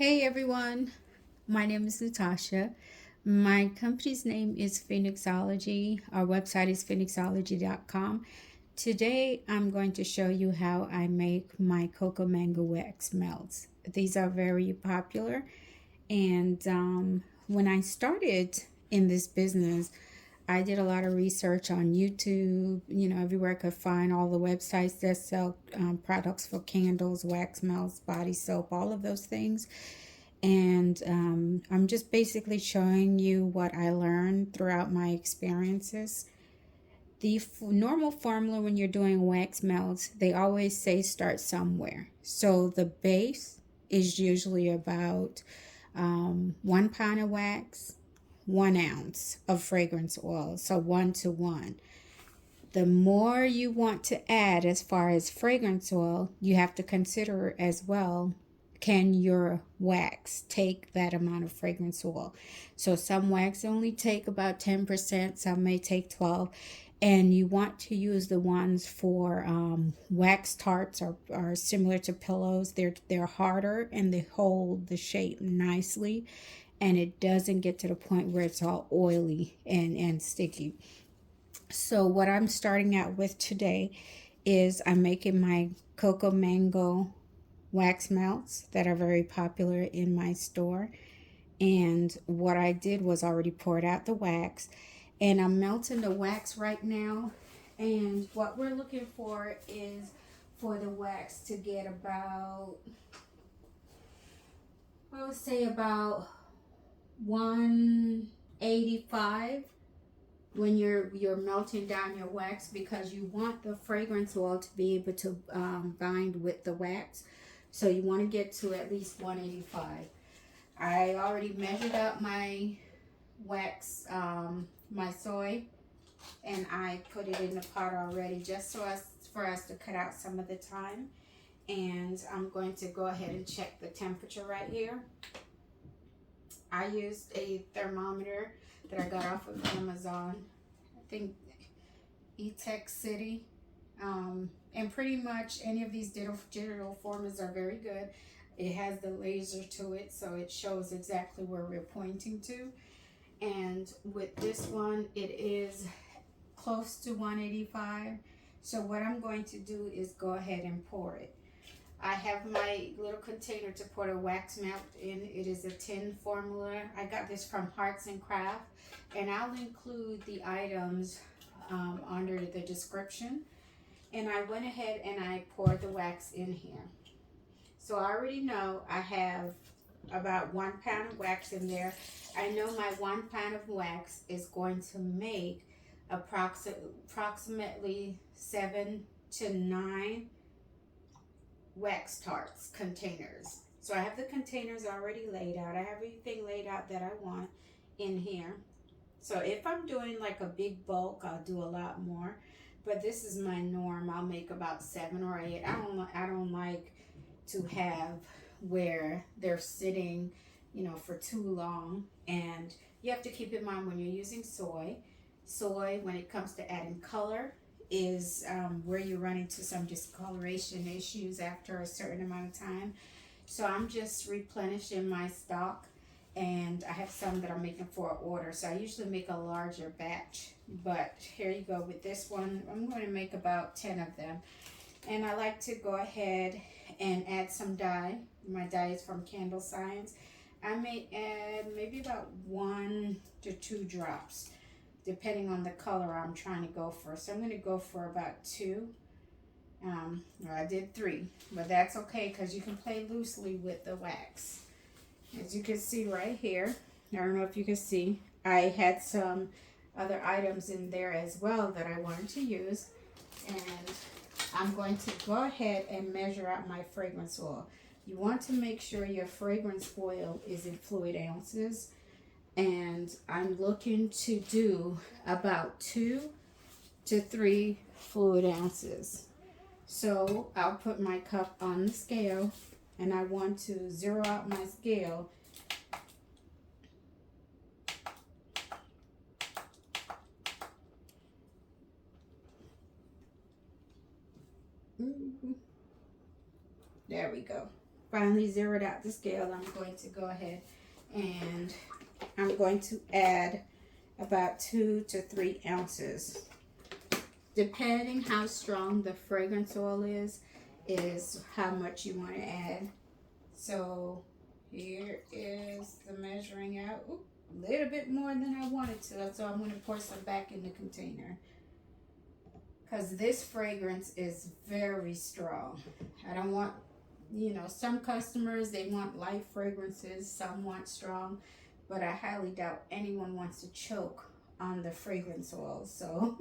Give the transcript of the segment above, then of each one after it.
Hey everyone, my name is Natasha. My company's name is Phenixology. Our website is phenixology.com. Today I'm going to show you how I make my cocoa mango wax melts. These are very popular, and when I started in this business, I did a lot of research on YouTube, everywhere I could find all the websites that sell products for candles, wax melts, body soap, all of those things. And I'm just basically showing you what I learned throughout my experiences. The normal formula when you're doing wax melts, they always say start somewhere. So the base is usually about 1 pound of wax, 1 ounce of fragrance oil, so 1 to 1. The more you want to add as far as fragrance oil, you have to consider as well, can your wax take that amount of fragrance oil? So some wax only take about 10%, some may take 12, and you want to use the ones for wax tarts are similar to pillows. They're harder and they hold the shape nicely, and it doesn't get to the point where it's all oily and sticky. So what I'm starting out with today is I'm making my cocoa mango wax melts that are very popular in my store. And what I did was already poured out the wax, and I'm melting the wax right now. And what we're looking for is for the wax to get about, I would say about 185 when you're melting down your wax, because you want the fragrance oil to be able to bind with the wax. So you want to get to at least 185. I already measured out my wax, my soy, and I put it in the pot already just for us to cut out some of the time. And I'm going to go ahead and check the temperature right here. I used a thermometer that I got off of Amazon. I think E-Tech City. And pretty much any of these digital formulas are very good. It has the laser to it, so it shows exactly where we're pointing to. And with this one, it is close to 185. So what I'm going to do is go ahead and pour it. I have my little container to pour the wax melt in. It is a tin formula. I got this from Hearts and Craft, and I'll include the items under the description. And I went ahead and I poured the wax in here. So I already know I have about 1 pound of wax in there. I know my 1 pound of wax is going to make approximately 7 to 9 wax tarts containers. So I have the containers already laid out. I have everything laid out that I want in here. So if I'm doing like a big bulk, I'll do a lot more. But this is my norm. I'll make about 7 or 8. I don't like to have where they're sitting, for too long. And you have to keep in mind when you're using soy, when it comes to adding color, is where you run into some discoloration issues after a certain amount of time. So I'm just replenishing my stock, and I have some that I'm making for order. So I usually make a larger batch, but here you go. With this one, I'm going to make about 10 of them. And I like to go ahead and add some dye. My dye is from Candle Science. I may add maybe about 1 to 2 drops, depending on the color I'm trying to go for. So I'm going to go for about 2. I did 3, but that's okay because you can play loosely with the wax. As you can see right here, I don't know if you can see, I had some other items in there as well that I wanted to use. And I'm going to go ahead and measure out my fragrance oil. You want to make sure your fragrance oil is in fluid ounces. And I'm looking to do about 2 to 3 fluid ounces. So I'll put my cup on the scale, and I want to zero out my scale. There we go. finally zeroed out the scale, I'm going to go ahead and I'm going to add about 2 to 3 ounces. Depending how strong the fragrance oil is how much you want to add. So here is the measuring out. Ooh, a little bit more than I wanted to, so I'm going to pour some back in the container, because this fragrance is very strong. I don't want, you know, some customers, they want light fragrances, some want strong, but I highly doubt anyone wants to choke on the fragrance oil. So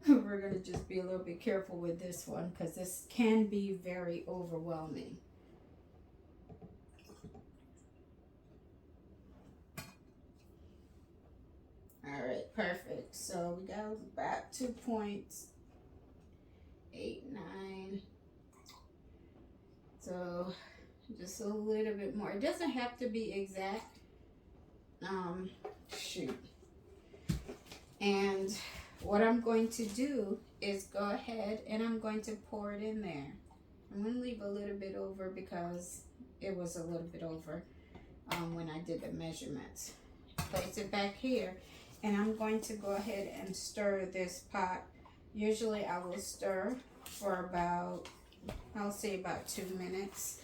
we're going to just be a little bit careful with this one, because this can be very overwhelming. All right, perfect. So we got about 2.89. So just a little bit more. It doesn't have to be exact. Shoot. And what I'm going to do is go ahead and I'm going to pour it in there. I'm going to leave a little bit over because it was a little bit over when I did the measurements. Place it back here, and I'm going to go ahead and stir this pot. Usually I will stir for about, I'll say about 2 minutes,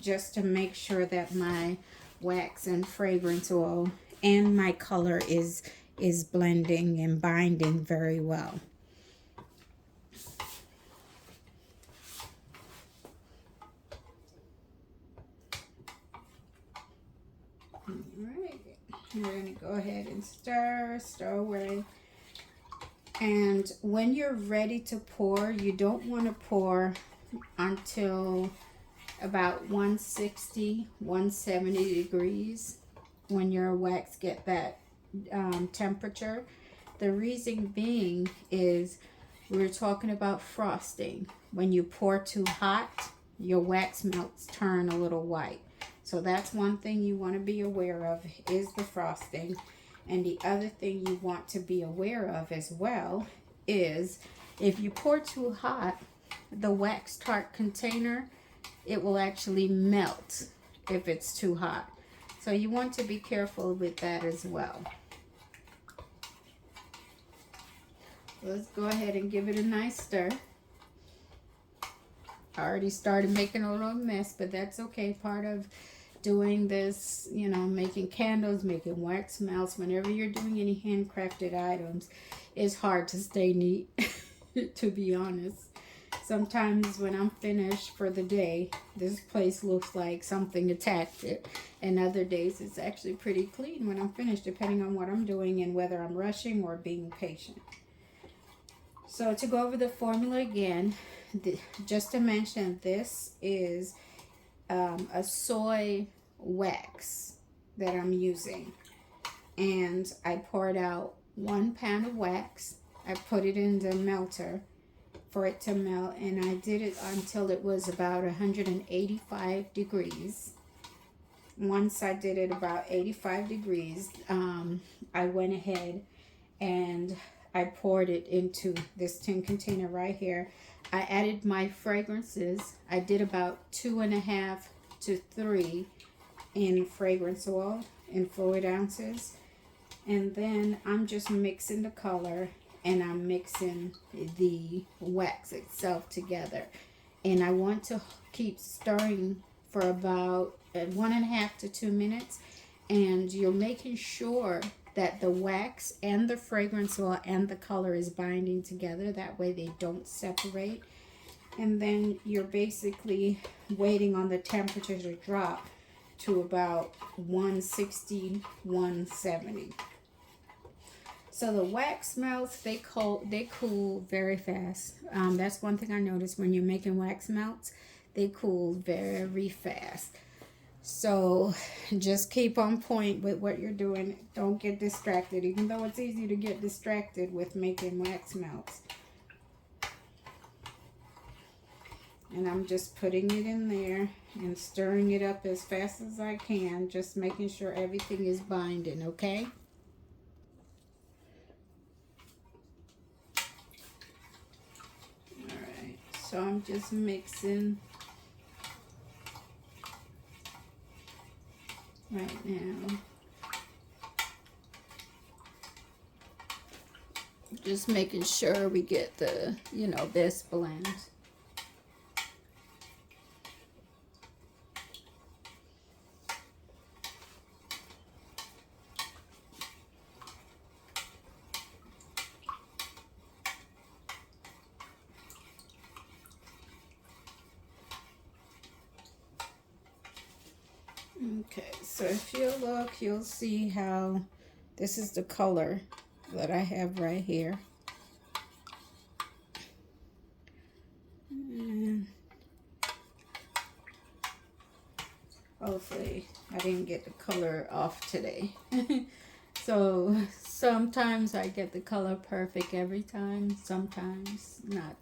just to make sure that my wax and fragrance oil and my color is blending and binding very well. Alright, we're going to go ahead and stir away. And when you're ready to pour, you don't want to pour until about 160, 170 degrees when your wax get that temperature. The reason being is we're talking about frosting. When you pour too hot, your wax melts turn a little white. So that's one thing you want to be aware of, is the frosting. And the other thing you want to be aware of as well is if you pour too hot, the wax tart container, it will actually melt if it's too hot. So you want to be careful with that as well. Let's go ahead and give it a nice stir. I already started making a little mess, but that's okay. Part of doing this, you know, making candles, making wax melts, whenever you're doing any handcrafted items, it's hard to stay neat, to be honest. Sometimes when I'm finished for the day, this place looks like something attacked it. And other days it's actually pretty clean when I'm finished, depending on what I'm doing and whether I'm rushing or being patient. So to go over the formula again, just to mention, this is a soy wax that I'm using. And I poured out 1 pound of wax. I put it in the melter for it to melt, and I did it until it was about 185 degrees. Once I did it about 85 degrees, I went ahead and I poured it into this tin container right here. I added my fragrances. I did about 2.5 to 3 in fragrance oil in fluid ounces. And then I'm just mixing the color and I'm mixing the wax itself together. And I want to keep stirring for about 1.5 to 2 minutes. And you're making sure that the wax and the fragrance oil and the color is binding together. That way they don't separate. And then you're basically waiting on the temperature to drop to about 160, 170. So the wax melts, they cool very fast. That's one thing I noticed when you're making wax melts. They cool very fast. So just keep on point with what you're doing. Don't get distracted, even though it's easy to get distracted with making wax melts. And I'm just putting it in there and stirring it up as fast as I can, just making sure everything is binding, okay? Alright, so I'm just mixing right now. Just making sure we get the, you know, best blend. Okay, so if you look, you'll see how this is the color that I have right here. And hopefully I didn't get the color off today. So sometimes I get the color perfect every time, sometimes not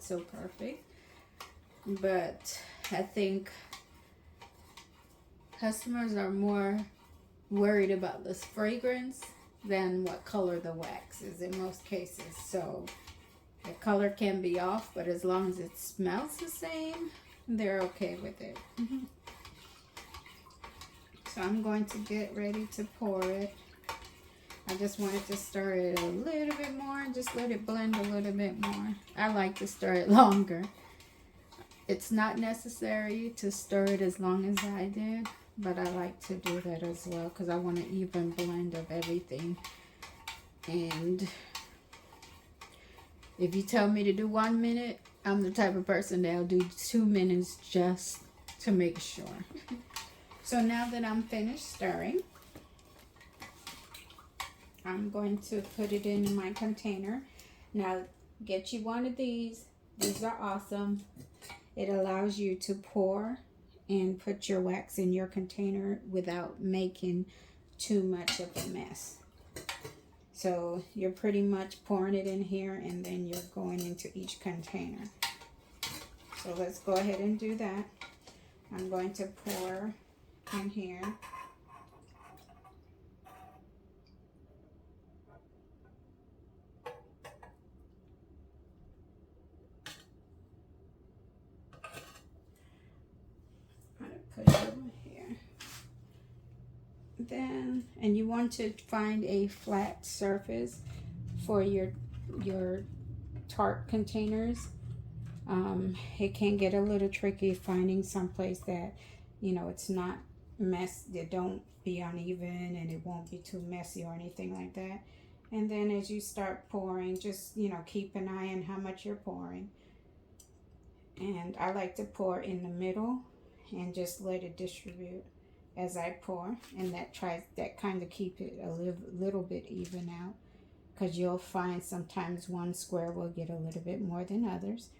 so perfect. But I think customers are more worried about this fragrance than what color the wax is in most cases. So the color can be off, but as long as it smells the same, they're okay with it. So I'm going to get ready to pour it. I just wanted to stir it a little bit more and just let it blend a little bit more. I like to stir it longer. It's not necessary to stir it as long as I did, but I like to do that as well because I want an even blend of everything. And if you tell me to do 1 minute, I'm the type of person that'll do 2 minutes just to make sure. So now that I'm finished stirring, I'm going to put it in my container. Now get you one of these. These are awesome. It allows you to pour and put your wax in your container without making too much of a mess. So you're pretty much pouring it in here and then you're going into each container. So let's go ahead and do that. I'm going to pour in here. Put it over here. Then, and you want to find a flat surface for your tart containers. It can get a little tricky finding someplace that, you know, it's not that don't be uneven and it won't be too messy or anything like that. And then as you start pouring, just, you know, keep an eye on how much you're pouring. And I like to pour in the middle and just let it distribute as I pour, and that kind of keep it a little bit even out, because you'll find sometimes one square will get a little bit more than others.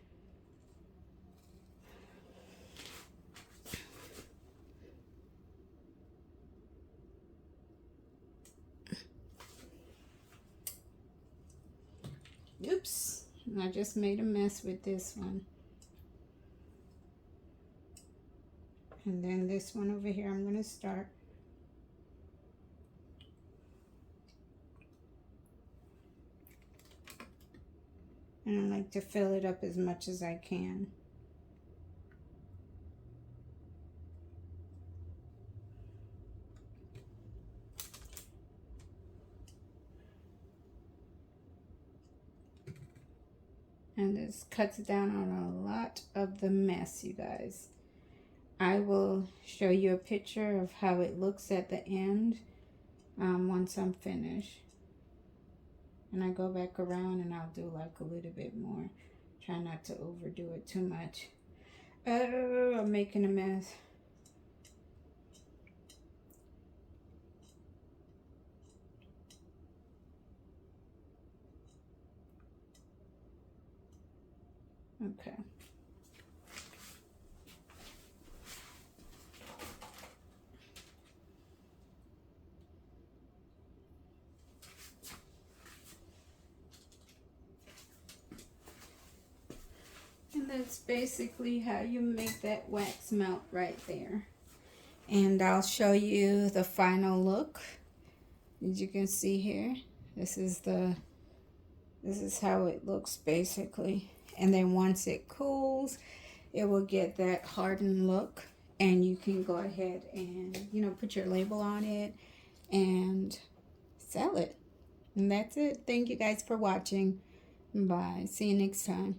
Oops, I just made a mess with this one. And then this one over here, I'm going to start. And I like to fill it up as much as I can. And this cuts down on a lot of the mess, you guys. I will show you a picture of how it looks at the end once I'm finished. And I go back around and I'll do like a little bit more. Try not to overdo it too much. Oh, I'm making a mess. Okay. And that's basically how you make that wax melt right there. And I'll show you the final look. As you can see here, this is how it looks basically. And then once it cools, it will get that hardened look. and you can go ahead and, you know, put your label on it and sell it. And that's it. Thank you guys for watching. Bye. See you next time.